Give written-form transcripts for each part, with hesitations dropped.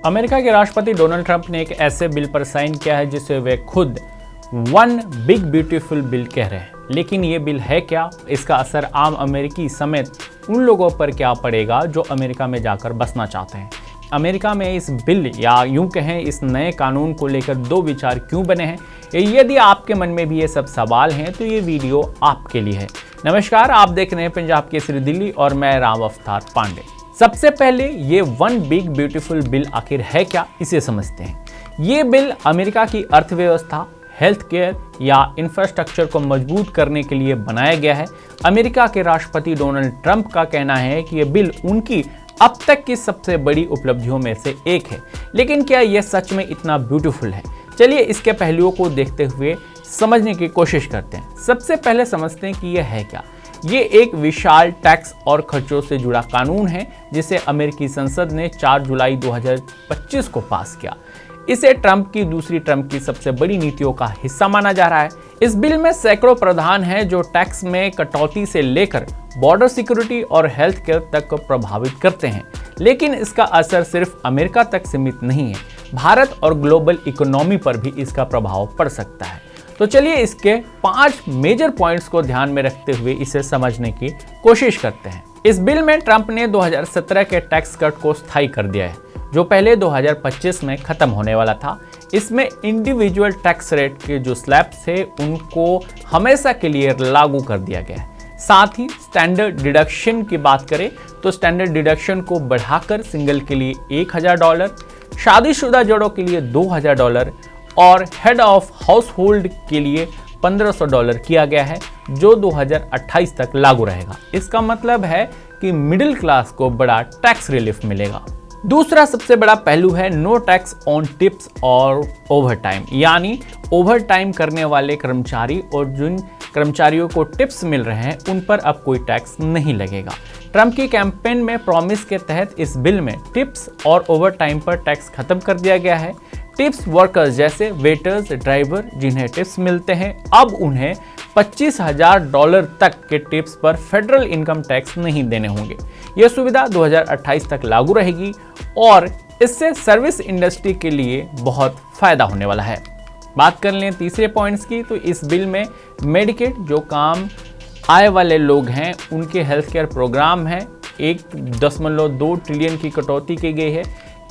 America के राष्ट्रपति Donald Trump ने एक ऐसे बिल पर साइन किया है जिसे वे खुद वन बिग ब्यूटीफुल बिल कह रहे हैं। लेकिन ये बिल है क्या, इसका असर आम अमेरिकी समेत उन लोगों पर क्या पड़ेगा जो अमेरिका में जाकर बसना चाहते हैं। अमेरिका में इस बिल या यूं कहें इस नए कानून को लेकर दो विचार क्यों बने हैं, यदि आपके मन में भी ये सब सवाल हैं तो ये वीडियो आपके लिए है। नमस्कार, आप देख रहे हैं पंजाब केसरी दिल्ली और मैं राम अवतार पांडे। सबसे पहले ये वन बिग ब्यूटीफुल बिल आखिर है क्या, इसे समझते हैं। ये बिल अमेरिका की अर्थव्यवस्था, हेल्थ केयर या इंफ्रास्ट्रक्चर को मजबूत करने के लिए बनाया गया है। अमेरिका के राष्ट्रपति डोनाल्ड ट्रंप का कहना है कि यह बिल उनकी अब तक की सबसे बड़ी उपलब्धियों में से एक है। लेकिन क्या यह सच में इतना ब्यूटीफुल है? चलिए इसके पहलुओं को देखते हुए समझने की कोशिश करते हैं। सबसे पहले समझते हैं कि यह है क्या। ये एक विशाल टैक्स और खर्चों से जुड़ा कानून है जिसे अमेरिकी संसद ने 4 जुलाई 2025 को पास किया। इसे ट्रंप की दूसरी टर्म की सबसे बड़ी नीतियों का हिस्सा माना जा रहा है। इस बिल में सैकड़ों प्रावधान हैं जो टैक्स में कटौती से लेकर बॉर्डर सिक्योरिटी और हेल्थ केयर तक को प्रभावित करते हैं। लेकिन इसका असर सिर्फ अमेरिका तक सीमित नहीं है, भारत और ग्लोबल इकोनॉमी पर भी इसका प्रभाव पड़ सकता है। तो चलिए इसके 5 मेजर पॉइंट्स को ध्यान में रखते हुए इसे समझने की कोशिश करते हैं। इस बिल में ट्रंप ने 2017 के टैक्स कट को स्थायी कर दिया है, जो पहले 2025 में खत्म होने वाला था। इसमें इंडिविजुअल टैक्स रेट के जो स्लैब्स थे उनको हमेशा के लिए लागू कर दिया गया है। साथ ही स्टैंडर्ड डिडक्शन की बात करें तो स्टैंडर्ड डिडक्शन को बढ़ाकर सिंगल के लिए $1000, शादीशुदा जोड़ों के लिए $2000 और हेड ऑफ हाउस होल्ड के लिए $1500 किया गया है, जो 2028 तक लागू रहेगा। इसका मतलब है कि मिडिल क्लास को बड़ा टैक्स रिलीफ मिलेगा। दूसरा सबसे बड़ा पहलू है नो टैक्स ऑन टिप्स और ओवरटाइम, यानी ओवरटाइम करने वाले कर्मचारी और जिन कर्मचारियों को टिप्स मिल रहे हैं उन पर अब कोई टैक्स नहीं लगेगा। ट्रंप की कैंपेन में प्रॉमिस के तहत इस बिल में टिप्स और ओवरटाइम पर टैक्स खत्म कर दिया गया है। टिप्स वर्कर्स जैसे वेटर्स, ड्राइवर जिन्हें टिप्स मिलते हैं, अब उन्हें $25,000 तक के टिप्स पर फेडरल इनकम टैक्स नहीं देने होंगे। यह सुविधा 2028 तक लागू रहेगी और इससे सर्विस इंडस्ट्री के लिए बहुत फायदा होने वाला है। बात कर लें तीसरे पॉइंट्स की, तो इस बिल में मेडिकेड जो काम आय वाले लोग हैं उनके हेल्थ केयर प्रोग्राम है 1.2 ट्रिलियन की कटौती की गई है।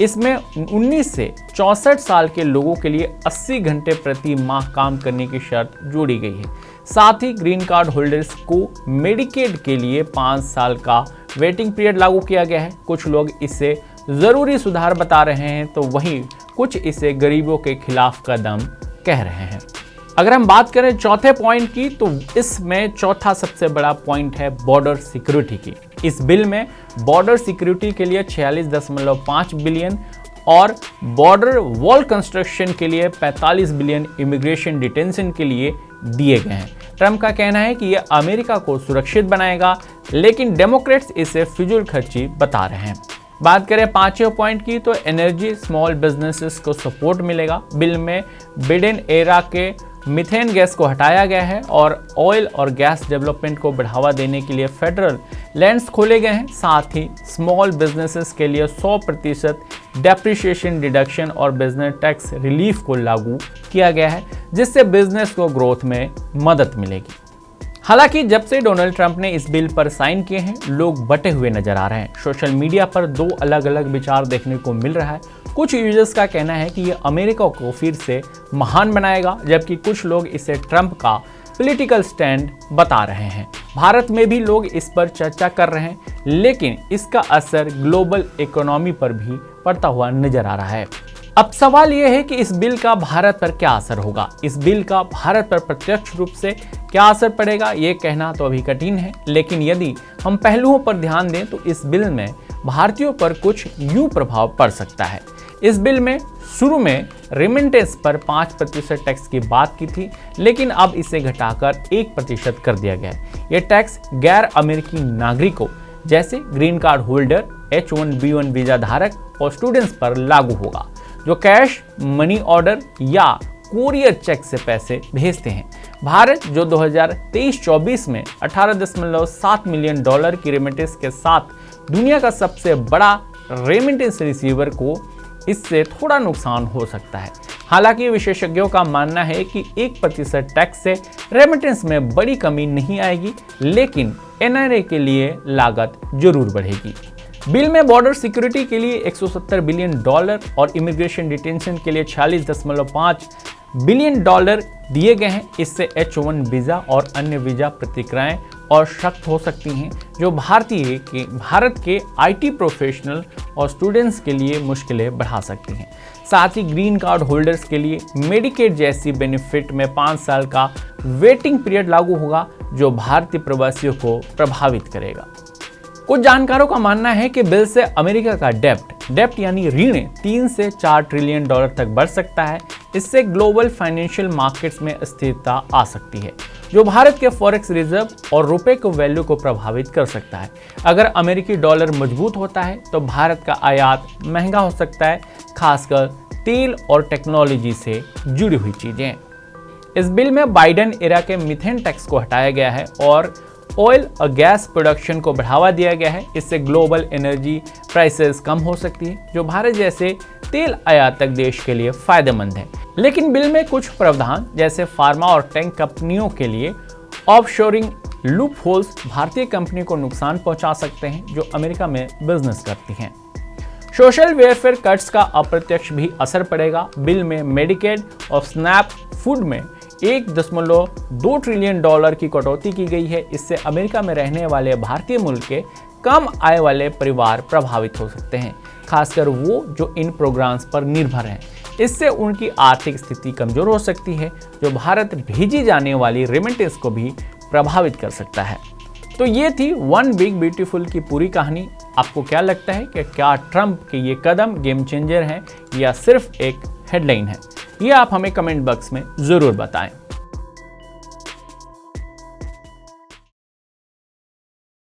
इसमें 19 से 64 साल के लोगों के लिए 80 घंटे प्रति माह काम करने की शर्त जोड़ी गई है। साथ ही ग्रीन कार्ड होल्डर्स को मेडिकेड के लिए 5 साल का वेटिंग पीरियड लागू किया गया है। कुछ लोग इसे ज़रूरी सुधार बता रहे हैं तो वहीं कुछ इसे गरीबों के खिलाफ कदम कह रहे हैं। अगर हम बात करें चौथे पॉइंट की, तो इसमें चौथा सबसे बड़ा पॉइंट है बॉर्डर सिक्योरिटी की। इस बिल में बॉर्डर सिक्योरिटी के लिए 46.5 बिलियन और बॉर्डर वॉल कंस्ट्रक्शन के लिए 45 बिलियन इमिग्रेशन डिटेंशन के लिए दिए गए हैं। ट्रंप का कहना है कि यह अमेरिका को सुरक्षित बनाएगा, लेकिन डेमोक्रेट्स इसे फिजूल खर्ची बता रहे हैं। बात करें पांचवें पॉइंट की, तो एनर्जी स्मॉल बिजनेसेस को सपोर्ट मिलेगा। बिल में बिडेन एरा के मीथेन गैस को हटाया गया है और ऑयल और गैस डेवलपमेंट को बढ़ावा देने के लिए फेडरल लैंड्स खोले गए हैं। साथ ही स्मॉल बिजनेसेस के लिए 100% डेप्रिसिएशन डिडक्शन और बिजनेस टैक्स रिलीफ को लागू किया गया है, जिससे बिजनेस को ग्रोथ में मदद मिलेगी। हालांकि जब से डोनाल्ड ट्रंप ने इस बिल पर साइन किए हैं, लोग बटे हुए नजर आ रहे हैं। सोशल मीडिया पर 2 अलग अलग विचार देखने को मिल रहा है। कुछ यूजर्स का कहना है कि यह अमेरिका को फिर से महान बनाएगा, जबकि कुछ लोग इसे ट्रंप का पॉलिटिकल स्टैंड बता रहे हैं। भारत में भी लोग इस पर चर्चा कर रहे हैं, लेकिन इसका असर ग्लोबल इकोनॉमी पर भी पड़ता हुआ नजर आ रहा है। अब सवाल यह है कि इस बिल का भारत पर क्या असर होगा। इस बिल का भारत पर प्रत्यक्ष रूप से क्या असर पड़ेगा, ये कहना तो अभी कठिन है। लेकिन यदि हम पहलुओं पर ध्यान दें तो इस बिल में भारतीयों पर कुछ यूं प्रभाव पड़ सकता है। इस बिल में शुरू में रेमिटेंस पर 5% टैक्स की बात की थी, लेकिन अब इसे घटाकर 1% कर दिया गया है। यह टैक्स गैर अमेरिकी नागरिकों जैसे green card holder, H1B1 visa धारक और स्टूडेंट्स पर लागू होगा, जो कैश, मनी ऑर्डर या कोरियर चेक से पैसे भेजते हैं। भारत जो 2023-24 में $18.7 मिलियन की रेमिटेंस के साथ दुनिया का सबसे बड़ा रेमिटेंस रिसीवर को इससे थोड़ा नुकसान हो सकता है। हालांकि विशेषज्ञों का मानना है कि 1% टैक्स से रेमिटेंस में बड़ी कमी नहीं आएगी, लेकिन एनआरए के लिए लागत जरूर बढ़ेगी। बिल में बॉर्डर सिक्योरिटी के लिए $170 बिलियन और इमिग्रेशन डिटेंशन के लिए $46.5 बिलियन दिए गए हैं। इससे H1 वीजा और अन्य वीजा प्रतिक्रियाएं और सख्त हो सकती हैं, जो भारत के आईटी प्रोफेशनल और स्टूडेंट्स के लिए मुश्किलें बढ़ा सकती हैं। साथ ही ग्रीन कार्ड होल्डर्स के लिए मेडिकेड जैसी बेनिफिट में 5 साल का वेटिंग पीरियड लागू होगा, जो भारतीय प्रवासियों को प्रभावित करेगा। कुछ जानकारों का मानना है कि बिल से अमेरिका का डेप्ट यानी ऋण 3 से $4 ट्रिलियन तक बढ़ सकता है। इससे ग्लोबल फाइनेंशियल मार्केट्स में अस्थिरता आ सकती है, जो भारत के फॉरेक्स रिजर्व और रुपए को वैल्यू को प्रभावित कर सकता है। अगर अमेरिकी डॉलर मजबूत होता है तो भारत का आयात महंगा हो सकता है, खासकर तेल और टेक्नोलॉजी से जुड़ी हुई चीजें। इस बिल में बाइडेन एरा के मीथेन टैक्स को हटाया गया है और ऑयल और गैस प्रोडक्शन को बढ़ावा दिया गया है। इससे ग्लोबल एनर्जी प्राइसेस कम हो सकती है, जो भारत जैसे तेल आयातक देश के लिए फायदेमंद है। लेकिन बिल में कुछ प्रावधान जैसे फार्मा और टैंक कंपनियों के लिए ऑफशोरिंग लूप होल्स भारतीय कंपनी को नुकसान पहुंचा सकते हैं, जो अमेरिका में बिजनेस करती हैं। सोशल वेलफेयर कट्स का अप्रत्यक्ष भी असर पड़ेगा। बिल में मेडिकेड और स्नैप फूड में $1.2 ट्रिलियन की कटौती की गई है। इससे अमेरिका में रहने वाले भारतीय मूल के कम आय वाले परिवार प्रभावित हो सकते हैं, खासकर वो जो इन प्रोग्राम्स पर निर्भर हैं। इससे उनकी आर्थिक स्थिति कमजोर हो सकती है, जो भारत भेजी जाने वाली रेमिटेंस को भी प्रभावित कर सकता है। तो ये थी वन बिग ब्यूटीफुल की पूरी कहानी। आपको क्या लगता है कि क्या ट्रंप के ये कदम गेम चेंजर हैं या सिर्फ एक हेडलाइन है? ये आप हमें कमेंट बॉक्स में जरूर बताएं।